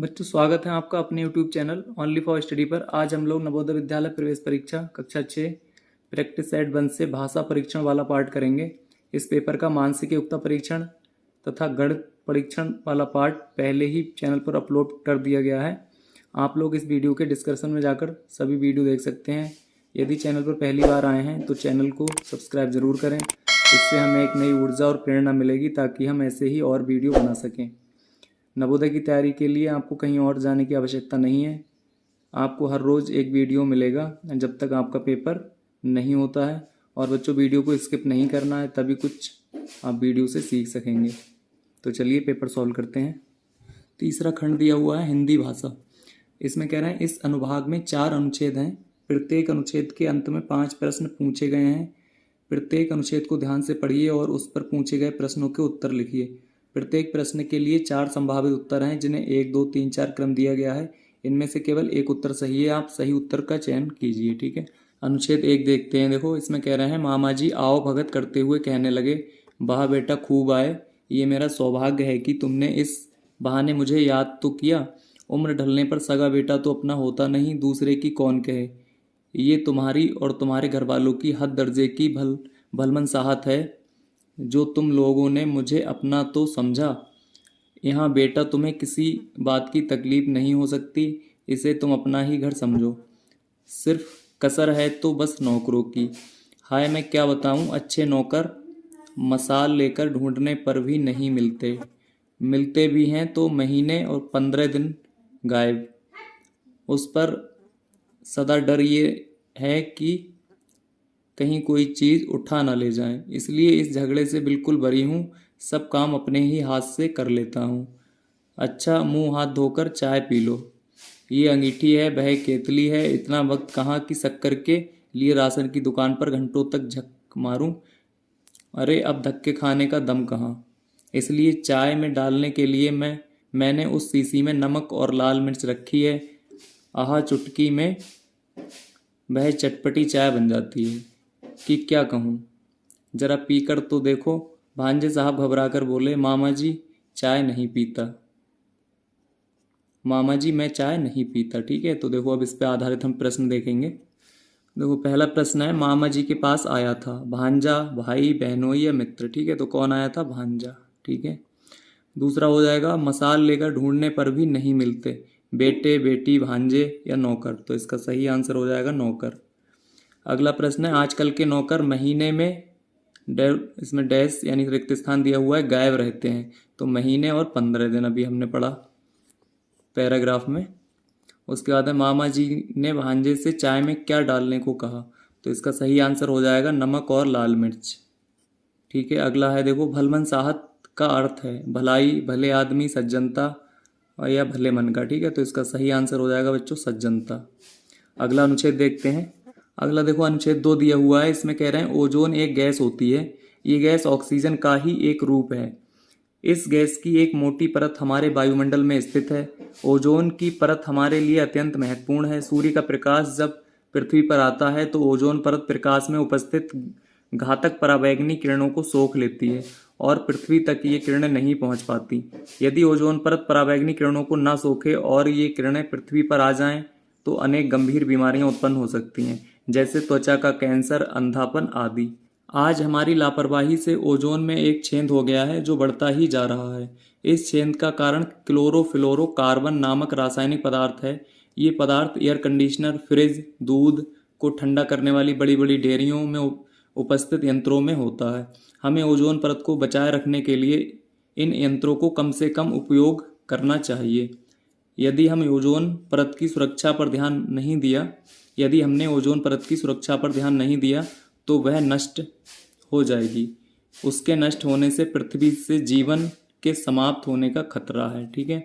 बच्चों, स्वागत है आपका अपने YouTube channel only for study पर। आज हम लोग नवोदय विद्यालय प्रवेश परीक्षा कक्षा 6 प्रैक्टिस सेट 1 से भाषा परीक्षण वाला पार्ट करेंगे। इस पेपर का मानसिक योग्यता परीक्षण तथा गणित परीक्षण वाला पार्ट पहले ही चैनल पर अपलोड कर दिया गया है। आप लोग इस वीडियो के डिस्क्रिप्शन में जाकर सभी वीडियो देख सकते हैं। यदि चैनल पर पहली बार आए हैं तो चैनल को सब्सक्राइब ज़रूर करें। इससे हमें एक नई ऊर्जा और प्रेरणा मिलेगी ताकि हम ऐसे ही और वीडियो बना सकें। नवोदय की तैयारी के लिए आपको कहीं और जाने की आवश्यकता नहीं है। आपको हर रोज़ एक वीडियो मिलेगा जब तक आपका पेपर नहीं होता है। और बच्चों, वीडियो को स्किप नहीं करना है, तभी कुछ आप वीडियो से सीख सकेंगे। तो चलिए पेपर सॉल्व करते हैं। तीसरा खंड दिया हुआ है हिंदी भाषा। इसमें कह रहे हैं इस अनुभाग में 4 अनुच्छेद हैं। प्रत्येक अनुच्छेद के अंत में 5 प्रश्न पूछे गए हैं। प्रत्येक अनुच्छेद को ध्यान से पढ़िए और उस पर पूछे गए प्रश्नों के उत्तर लिखिए। प्रत्येक प्रश्न के लिए 4 संभावित उत्तर हैं जिन्हें 1, 2, 3, 4 क्रम दिया गया है। इनमें से केवल एक उत्तर सही है। आप सही उत्तर का चयन कीजिए। ठीक है, अनुच्छेद 1 देखते हैं। देखो, इसमें कह रहे हैं मामा जी आओ भगत करते हुए कहने लगे, वाह बेटा खूब आए, ये मेरा सौभाग्य है कि तुमने इस बहाने मुझे याद तो किया। उम्र ढलने पर सगा बेटा तो अपना होता नहीं, दूसरे की कौन कहे। ये तुम्हारी और तुम्हारे घर वालों की हद दर्जे की भलमनसाहत है जो तुम लोगों ने मुझे अपना तो समझा। यहाँ बेटा तुम्हें किसी बात की तकलीफ नहीं हो सकती, इसे तुम अपना ही घर समझो। सिर्फ कसर है तो बस नौकरों की। हाय मैं क्या बताऊँ, अच्छे नौकर मसाल लेकर ढूंढने पर भी नहीं मिलते, मिलते भी हैं तो महीने और 15 दिन गायब। उस पर सदा डर ये है कि कहीं कोई चीज़ उठा ना ले जाए, इसलिए इस झगड़े से बिल्कुल बरी हूँ। सब काम अपने ही हाथ से कर लेता हूँ। अच्छा, मुंह हाथ धोकर चाय पी लो। ये अंगीठी है, वह केतली है, इतना वक्त कहाँ कि शक्कर के लिए राशन की दुकान पर घंटों तक झक मारूं। अरे अब धक्के खाने का दम कहाँ। इसलिए चाय में डालने के लिए मैंने उस शीशी में नमक और लाल मिर्च रखी है। आहा, चुटकी में वह चटपटी चाय बन जाती है कि क्या कहूँ। जरा पीकर तो देखो। भांजे साहब घबराकर बोले, मामा जी चाय नहीं पीता। मामा जी मैं चाय नहीं पीता। ठीक है, तो देखो अब इस पे आधारित हम प्रश्न देखेंगे। देखो, पहला प्रश्न है मामा जी के पास आया था भांजा, भाई, बहनोई या मित्र। ठीक है, तो कौन आया था? भांजा। ठीक है, दूसरा हो जाएगा मसाल लेकर ढूंढने पर भी नहीं मिलते, बेटे, बेटी, भांजे या नौकर। तो इसका सही आंसर हो जाएगा नौकर। अगला प्रश्न है आजकल के नौकर महीने में इसमें डैश यानी रिक्त स्थान दिया हुआ है, गायब रहते हैं। तो महीने और 15 दिन अभी हमने पढ़ा पैराग्राफ में। उसके बाद है मामा जी ने भांजे से चाय में क्या डालने को कहा। तो इसका सही आंसर हो जाएगा नमक और लाल मिर्च। ठीक है, अगला है देखो भलमनसाहत का अर्थ है भलाई, भले आदमी, सज्जनता और या भले मन का। ठीक है, तो इसका सही आंसर हो जाएगा बच्चों सज्जनता। अगला अनुच्छेद देखते हैं। अगला देखो अनुच्छेद 2 दिया हुआ है। इसमें कह रहे हैं ओजोन एक गैस होती है। ये गैस ऑक्सीजन का ही एक रूप है। इस गैस की एक मोटी परत हमारे वायुमंडल में स्थित है। ओजोन की परत हमारे लिए अत्यंत महत्वपूर्ण है। सूर्य का प्रकाश जब पृथ्वी पर आता है तो ओजोन परत प्रकाश में उपस्थित घातक पराबैंगनी किरणों को सोख लेती है और पृथ्वी तक ये किरणें नहीं पहुंच पाती। यदि ओजोन परत पराबैंगनी किरणों को ना सोखे और ये किरणें पृथ्वी पर आ जाएं तो अनेक गंभीर बीमारियां उत्पन्न हो सकती हैं, जैसे त्वचा का कैंसर, अंधापन आदि। आज हमारी लापरवाही से ओजोन में एक छेद हो गया है जो बढ़ता ही जा रहा है। इस छेद का कारण क्लोरोफ्लोरोकार्बन नामक रासायनिक पदार्थ है। ये पदार्थ एयर कंडीशनर, फ्रिज, दूध को ठंडा करने वाली बड़ी बड़ी डेयरियों में उपस्थित यंत्रों में होता है। हमें ओजोन परत को बचाए रखने के लिए इन यंत्रों को कम से कम उपयोग करना चाहिए। यदि हम ओजोन परत की सुरक्षा पर ध्यान नहीं दिया यदि हमने ओजोन परत की सुरक्षा पर ध्यान नहीं दिया तो वह नष्ट हो जाएगी। उसके नष्ट होने से पृथ्वी से जीवन के समाप्त होने का खतरा है। ठीक है,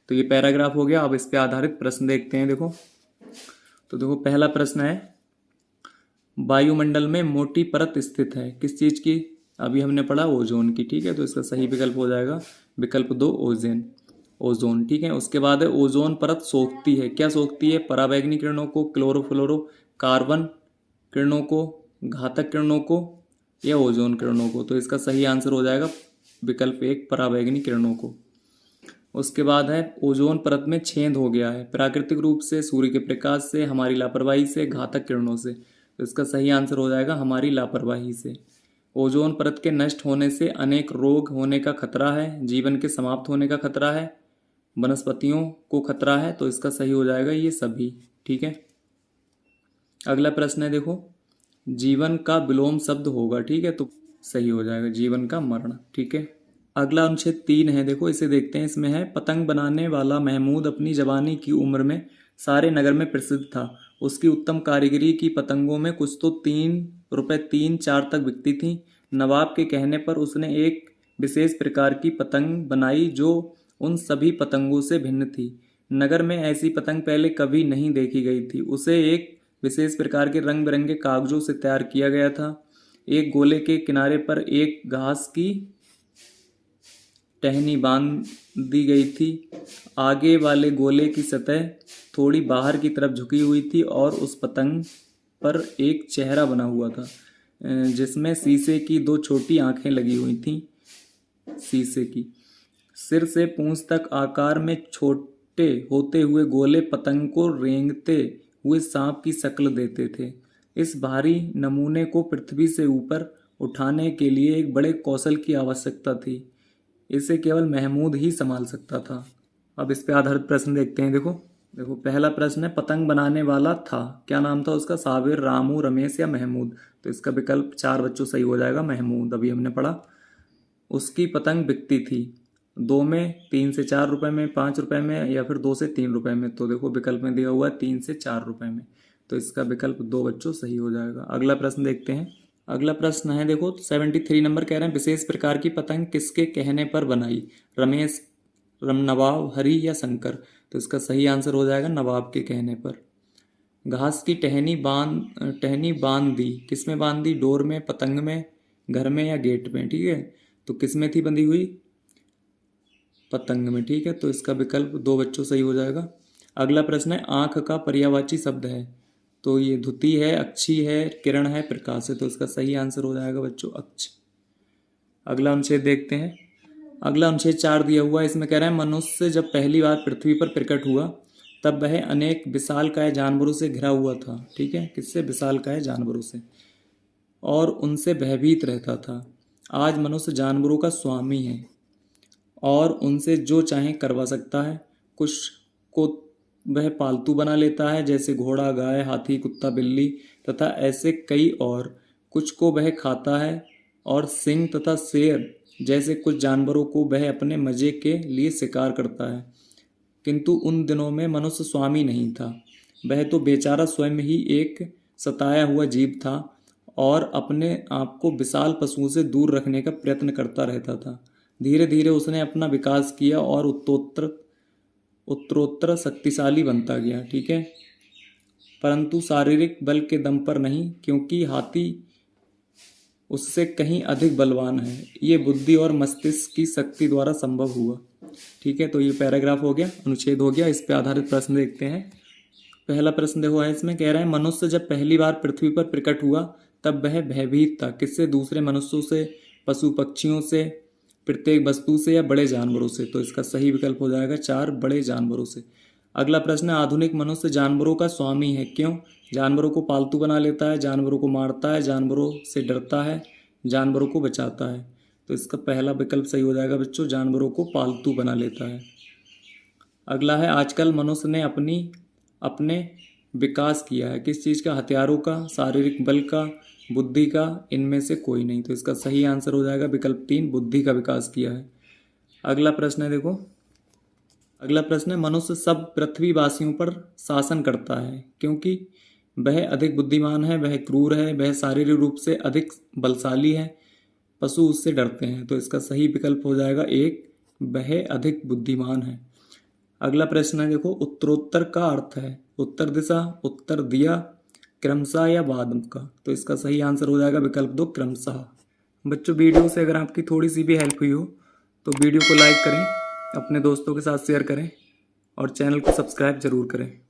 तो ये पैराग्राफ हो गया। अब इस पे आधारित प्रश्न देखते हैं। देखो, तो देखो पहला प्रश्न है वायुमंडल में मोटी परत स्थित है किस चीज की? अभी हमने पढ़ा ओजोन की। ठीक है, तो इसका सही विकल्प हो जाएगा विकल्प 2 ओजोन। ठीक है, उसके बाद है ओजोन परत सोखती है। क्या सोखती है? पराबैंगनी किरणों को, क्लोरोफ्लोरोकार्बन किरणों को, घातक किरणों को या ओजोन किरणों को। तो इसका सही आंसर हो जाएगा विकल्प 1 पराबैंगनी किरणों को। उसके बाद है ओजोन परत में छेद हो गया है, प्राकृतिक रूप से, सूर्य के प्रकाश से, हमारी लापरवाही से, घातक किरणों से। तो इसका सही आंसर हो जाएगा हमारी लापरवाही से। ओजोन परत के नष्ट होने से अनेक रोग होने का खतरा है, जीवन के समाप्त होने का खतरा है, वनस्पतियों को खतरा है। तो इसका सही हो जाएगा ये सभी। ठीक है, अगला प्रश्न है देखो, जीवन का विलोम शब्द होगा। ठीक है, तो सही हो जाएगा जीवन का मरण। ठीक है, अगला अनुच्छेद 3 है देखो, इसे देखते हैं। इसमें है पतंग बनाने वाला महमूद अपनी जवानी की उम्र में सारे नगर में प्रसिद्ध था। उसकी उत्तम कारीगरी की पतंगों में कुछ तो 3 रुपए 3-4 तक बिकती थी। नवाब के कहने पर उसने एक विशेष प्रकार की पतंग बनाई जो उन सभी पतंगों से भिन्न थी। नगर में ऐसी पतंग पहले कभी नहीं देखी गई थी। उसे एक विशेष प्रकार के रंग बिरंगे कागजों से तैयार किया गया था। एक गोले के किनारे पर एक घास की टहनी बांध दी गई थी। आगे वाले गोले की सतह थोड़ी बाहर की तरफ झुकी हुई थी और उस पतंग पर एक चेहरा बना हुआ था जिसमें शीशे की 2 छोटी आंखें लगी हुई थीं। शीशे की सिर से पूंछ तक आकार में छोटे होते हुए गोले पतंग को रेंगते हुए सांप की शक्ल देते थे। इस भारी नमूने को पृथ्वी से ऊपर उठाने के लिए एक बड़े कौशल की आवश्यकता थी। इसे केवल महमूद ही संभाल सकता था। अब इस पे आधारित प्रश्न देखते हैं। देखो पहला प्रश्न है, पतंग बनाने वाला था, क्या नाम था उसका? साबिर, रामू, रमेश या महमूद? तो इसका विकल्प 4 बच्चों सही हो जाएगा, महमूद। अभी हमने पढ़ा। उसकी पतंग बिकती थी 2 में, 3 से 4 रुपए में, 5 रुपए में या फिर 2 से 3 रुपए में। तो देखो विकल्प में दिया हुआ है 3 से 4 रुपए में। तो इसका विकल्प 2 बच्चों सही हो जाएगा। अगला प्रश्न देखते हैं। अगला प्रश्न है देखो 73 नंबर, कह रहे हैं विशेष प्रकार की पतंग किसके कहने पर बनाई? रमेश, नवाब, हरि या शंकर? तो इसका सही आंसर हो जाएगा नवाब के कहने पर। घास की टहनी बांध दी, किस में बांध दी? डोर में, पतंग में, घर में या गेट में? ठीक है, तो किस में थी बंधी हुई? पतंग में। ठीक है, तो इसका विकल्प 2 बच्चों सही हो जाएगा। अगला प्रश्न है, आंख का पर्यायवाची शब्द है। तो ये धुति है, अक्षी है, किरण है, प्रकाश है। तो इसका सही आंसर हो जाएगा बच्चों अक्ष। अगला अनुच्छेद देखते हैं। अगला अनुच्छेद 4 दिया हुआ है। इसमें कह रहा है, मनुष्य जब पहली बार पृथ्वी पर प्रकट हुआ तब वह अनेक विशालकाय जानवरों से घिरा हुआ था। ठीक है, किससे? विशालकाय जानवरों से, और उनसे भयभीत रहता था। आज मनुष्य जानवरों का स्वामी है और उनसे जो चाहे करवा सकता है। कुछ को वह पालतू बना लेता है, जैसे घोड़ा, गाय, हाथी, कुत्ता, बिल्ली तथा ऐसे कई और। कुछ को वह खाता है और सिंह तथा शेर जैसे कुछ जानवरों को वह अपने मजे के लिए शिकार करता है। किंतु उन दिनों में मनुष्य स्वामी नहीं था। वह तो बेचारा स्वयं ही एक सताया हुआ जीव था और अपने आप को विशाल पशुओं से दूर रखने का प्रयत्न करता रहता था। धीरे धीरे उसने अपना विकास किया और उत्तरोत्तर शक्तिशाली बनता गया। ठीक है, परंतु शारीरिक बल के दम पर नहीं, क्योंकि हाथी उससे कहीं अधिक बलवान है। ये बुद्धि और मस्तिष्क की शक्ति द्वारा संभव हुआ। ठीक है, तो ये पैराग्राफ हो गया, अनुच्छेद हो गया। इस पे आधारित प्रश्न देखते हैं। पहला प्रश्न देखो है, इसमें कह रहे हैं, मनुष्य जब पहली बार पृथ्वी पर प्रकट हुआ तब वह भयभीत था। किससे? दूसरे मनुष्यों से, पशु पक्षियों से, प्रत्येक वस्तु से या बड़े जानवरों से? तो इसका सही विकल्प हो जाएगा 4, बड़े जानवरों से। अगला प्रश्न है, आधुनिक मनुष्य जानवरों का स्वामी है, क्यों? जानवरों को पालतू बना लेता है, जानवरों को मारता है, जानवरों से डरता है, जानवरों को बचाता है। तो इसका पहला विकल्प सही हो जाएगा बच्चों, जानवरों को पालतू बना लेता है। अगला है, आजकल मनुष्य ने अपने विकास किया है, किस चीज़ का? हथियारों का, शारीरिक बल का, बुद्धि का, इनमें से कोई नहीं। तो इसका सही आंसर हो जाएगा विकल्प 3, बुद्धि का विकास किया है। अगला प्रश्न है देखो, अगला प्रश्न है, मनुष्य सब पृथ्वीवासियों पर शासन करता है क्योंकि वह अधिक बुद्धिमान है, वह क्रूर है, वह शारीरिक रूप से अधिक बलशाली है, पशु उससे डरते हैं। तो इसका सही विकल्प हो जाएगा 1, वह अधिक बुद्धिमान है। अगला प्रश्न है देखो, उत्तरोत्तर का अर्थ है उत्तर दिशा, उत्तर दिया, क्रमशः या बाद का? तो इसका सही आंसर हो जाएगा विकल्प 2, क्रमशः। बच्चों, वीडियो से अगर आपकी थोड़ी सी भी हेल्प हुई हो तो वीडियो को लाइक करें, अपने दोस्तों के साथ शेयर करें और चैनल को सब्सक्राइब जरूर करें।